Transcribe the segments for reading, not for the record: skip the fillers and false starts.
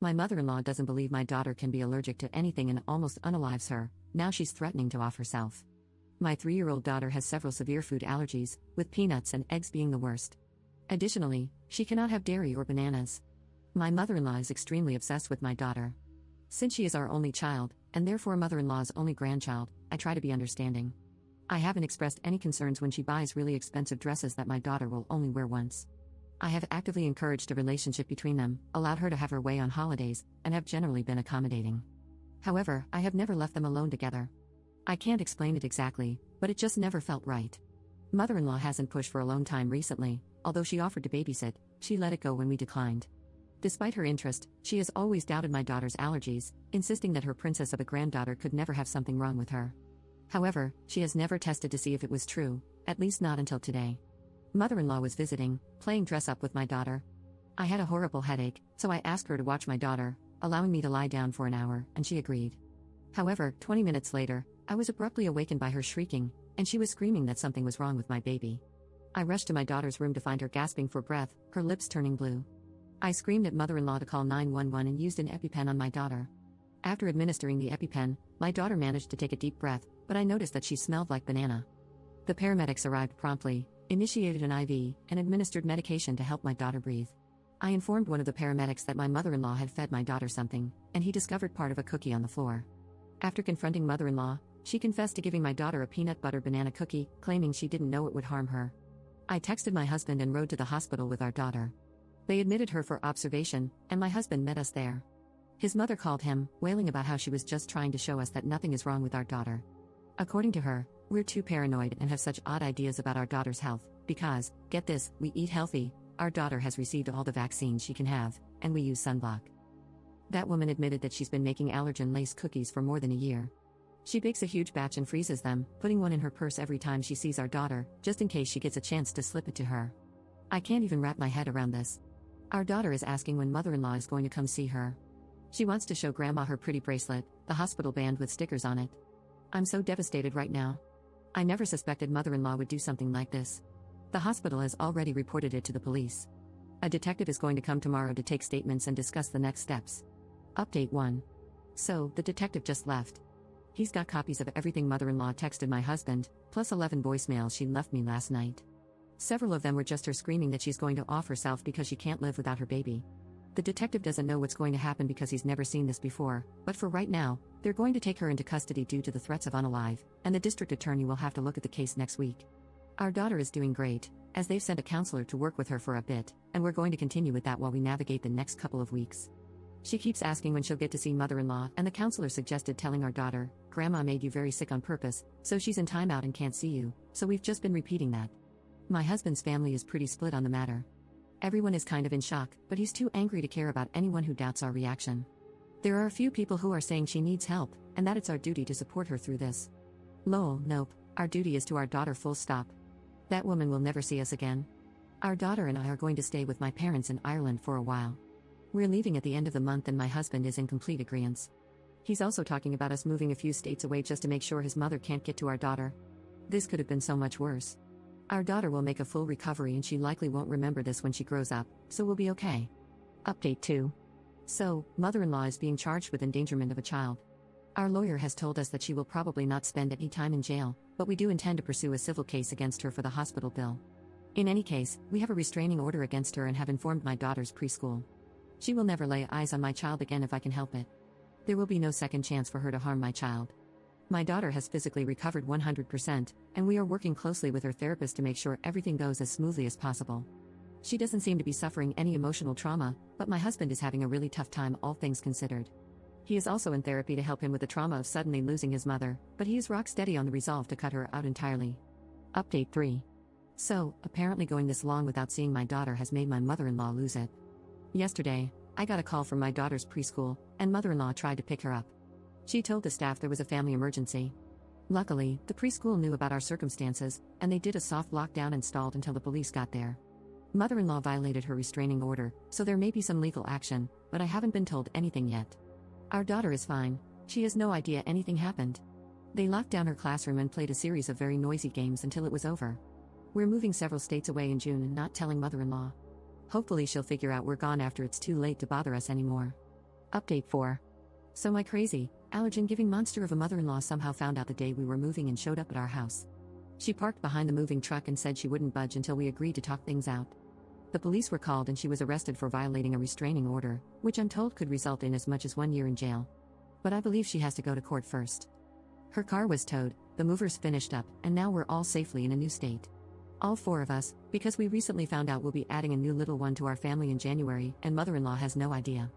My mother-in-law doesn't believe my daughter can be allergic to anything and almost unalives her. Now she's threatening to off herself. My 3-year-old daughter has several severe food allergies, with peanuts and eggs being the worst. Additionally, she cannot have dairy or bananas. My mother-in-law is extremely obsessed with my daughter. Since she is our only child, and therefore mother-in-law's only grandchild, I try to be understanding. I haven't expressed any concerns when she buys really expensive dresses that my daughter will only wear once. I have actively encouraged a relationship between them, allowed her to have her way on holidays, and have generally been accommodating. However, I have never left them alone together. I can't explain it exactly, but it just never felt right. Mother-in-law hasn't pushed for alone time recently, although she offered to babysit, she let it go when we declined. Despite her interest, she has always doubted my daughter's allergies, insisting that her princess of a granddaughter could never have something wrong with her. However, she has never tested to see if it was true, at least not until today. Mother-in-law was visiting, playing dress-up with my daughter. I had a horrible headache, so I asked her to watch my daughter, allowing me to lie down for an hour, and she agreed. However, 20 minutes later, I was abruptly awakened by her shrieking, and she was screaming that something was wrong with my baby. I rushed to my daughter's room to find her gasping for breath, her lips turning blue. I screamed at mother-in-law to call 911 and used an EpiPen on my daughter. After administering the EpiPen, my daughter managed to take a deep breath, but I noticed that she smelled like banana. The paramedics arrived promptly, initiated an IV, and administered medication to help my daughter breathe. I informed one of the paramedics that my mother-in-law had fed my daughter something, and he discovered part of a cookie on the floor. After confronting mother-in-law, she confessed to giving my daughter a peanut butter banana cookie, claiming she didn't know it would harm her. I texted my husband and rode to the hospital with our daughter. They admitted her for observation, and my husband met us there. His mother called him, wailing about how she was just trying to show us that nothing is wrong with our daughter. According to her, we're too paranoid and have such odd ideas about our daughter's health, because, get this, we eat healthy, our daughter has received all the vaccines she can have, and we use sunblock. That woman admitted that she's been making allergen-laced cookies for more than a year. She bakes a huge batch and freezes them, putting one in her purse every time she sees our daughter, just in case she gets a chance to slip it to her. I can't even wrap my head around this. Our daughter is asking when mother-in-law is going to come see her. She wants to show grandma her pretty bracelet, the hospital band with stickers on it. I'm so devastated right now. I never suspected mother-in-law would do something like this. The hospital has already reported it to the police. A detective is going to come tomorrow to take statements and discuss the next steps. Update 1. So, the detective just left. He's got copies of everything mother-in-law texted my husband, plus 11 voicemails she left me last night. Several of them were just her screaming that she's going to off herself because she can't live without her baby. The detective doesn't know what's going to happen because he's never seen this before, but for right now, they're going to take her into custody due to the threats of unalive, and the district attorney will have to look at the case next week. Our daughter is doing great, as they've sent a counselor to work with her for a bit, and we're going to continue with that while we navigate the next couple of weeks. She keeps asking when she'll get to see mother-in-law, and the counselor suggested telling our daughter, "Grandma made you very sick on purpose, so she's in timeout and can't see you," so we've just been repeating that. My husband's family is pretty split on the matter. Everyone is kind of in shock, but he's too angry to care about anyone who doubts our reaction. There are a few people who are saying she needs help, and that it's our duty to support her through this. Lol, nope, our duty is to our daughter full stop. That woman will never see us again. Our daughter and I are going to stay with my parents in Ireland for a while. We're leaving at the end of the month and my husband is in complete agreement. He's also talking about us moving a few states away just to make sure his mother can't get to our daughter. This could have been so much worse. Our daughter will make a full recovery and she likely won't remember this when she grows up, so we'll be okay. Update 2. So, mother-in-law is being charged with endangerment of a child. Our lawyer has told us that she will probably not spend any time in jail, but we do intend to pursue a civil case against her for the hospital bill. In any case, we have a restraining order against her and have informed my daughter's preschool. She will never lay eyes on my child again if I can help it. There will be no second chance for her to harm my child. My daughter has physically recovered 100%, and we are working closely with her therapist to make sure everything goes as smoothly as possible. She doesn't seem to be suffering any emotional trauma, but my husband is having a really tough time, all things considered. He is also in therapy to help him with the trauma of suddenly losing his mother, but he is rock steady on the resolve to cut her out entirely. Update 3. So, apparently going this long without seeing my daughter has made my mother-in-law lose it. Yesterday, I got a call from my daughter's preschool, and mother-in-law tried to pick her up. She told the staff there was a family emergency. Luckily, the preschool knew about our circumstances, and they did a soft lockdown and stalled until the police got there. Mother-in-law violated her restraining order, so there may be some legal action, but I haven't been told anything yet. Our daughter is fine. She has no idea anything happened. They locked down her classroom and played a series of very noisy games until it was over. We're moving several states away in June and not telling mother-in-law. Hopefully she'll figure out we're gone after it's too late to bother us anymore. Update 4. So my crazy, allergen giving monster of a mother-in-law somehow found out the day we were moving and showed up at our house. She parked behind the moving truck and said she wouldn't budge until we agreed to talk things out. The police were called and she was arrested for violating a restraining order, which I'm told could result in as much as 1 year in jail. But I believe she has to go to court first. Her car was towed, the movers finished up, and now we're all safely in a new state. All 4 of us, because we recently found out we'll be adding a new little one to our family in January, and mother-in-law has no idea.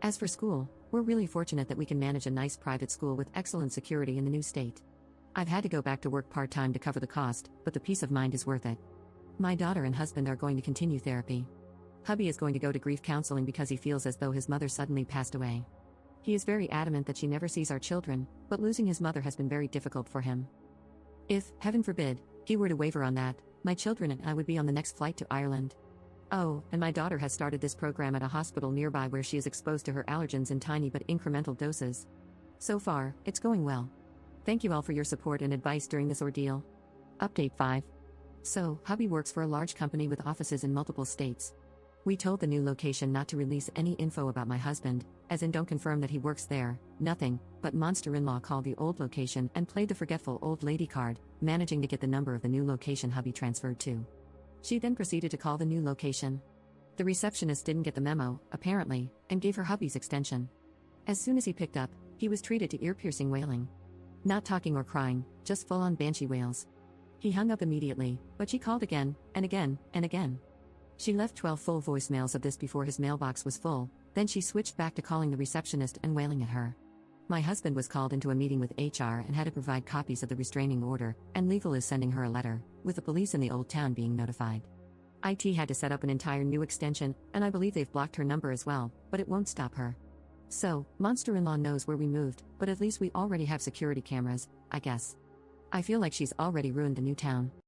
As for school, we're really fortunate that we can manage a nice private school with excellent security in the new state. I've had to go back to work part-time to cover the cost, but the peace of mind is worth it. My daughter and husband are going to continue therapy. Hubby is going to go to grief counseling because he feels as though his mother suddenly passed away. He is very adamant that she never sees our children, but losing his mother has been very difficult for him. If, heaven forbid, he were to waver on that, my children and I would be on the next flight to Ireland. Oh, and my daughter has started this program at a hospital nearby where she is exposed to her allergens in tiny but incremental doses. So far, it's going well. Thank you all for your support and advice during this ordeal. Update 5. So, hubby works for a large company with offices in multiple states. We told the new location not to release any info about my husband, as in don't confirm that he works there, nothing, but monster-in-law called the old location and played the forgetful old lady card, managing to get the number of the new location hubby transferred to. She then proceeded to call the new location. The receptionist didn't get the memo, apparently, and gave her hubby's extension. As soon as he picked up, he was treated to ear-piercing wailing. Not talking or crying, just full-on banshee wails. He hung up immediately, but she called again, and again, and again. She left 12 full voicemails of this before his mailbox was full, then she switched back to calling the receptionist and wailing at her. My husband was called into a meeting with HR and had to provide copies of the restraining order, and legal is sending her a letter, with the police in the old town being notified. IT had to set up an entire new extension, and I believe they've blocked her number as well, but it won't stop her. So, monster-in-law knows where we moved, but at least we already have security cameras, I guess. I feel like she's already ruined the new town.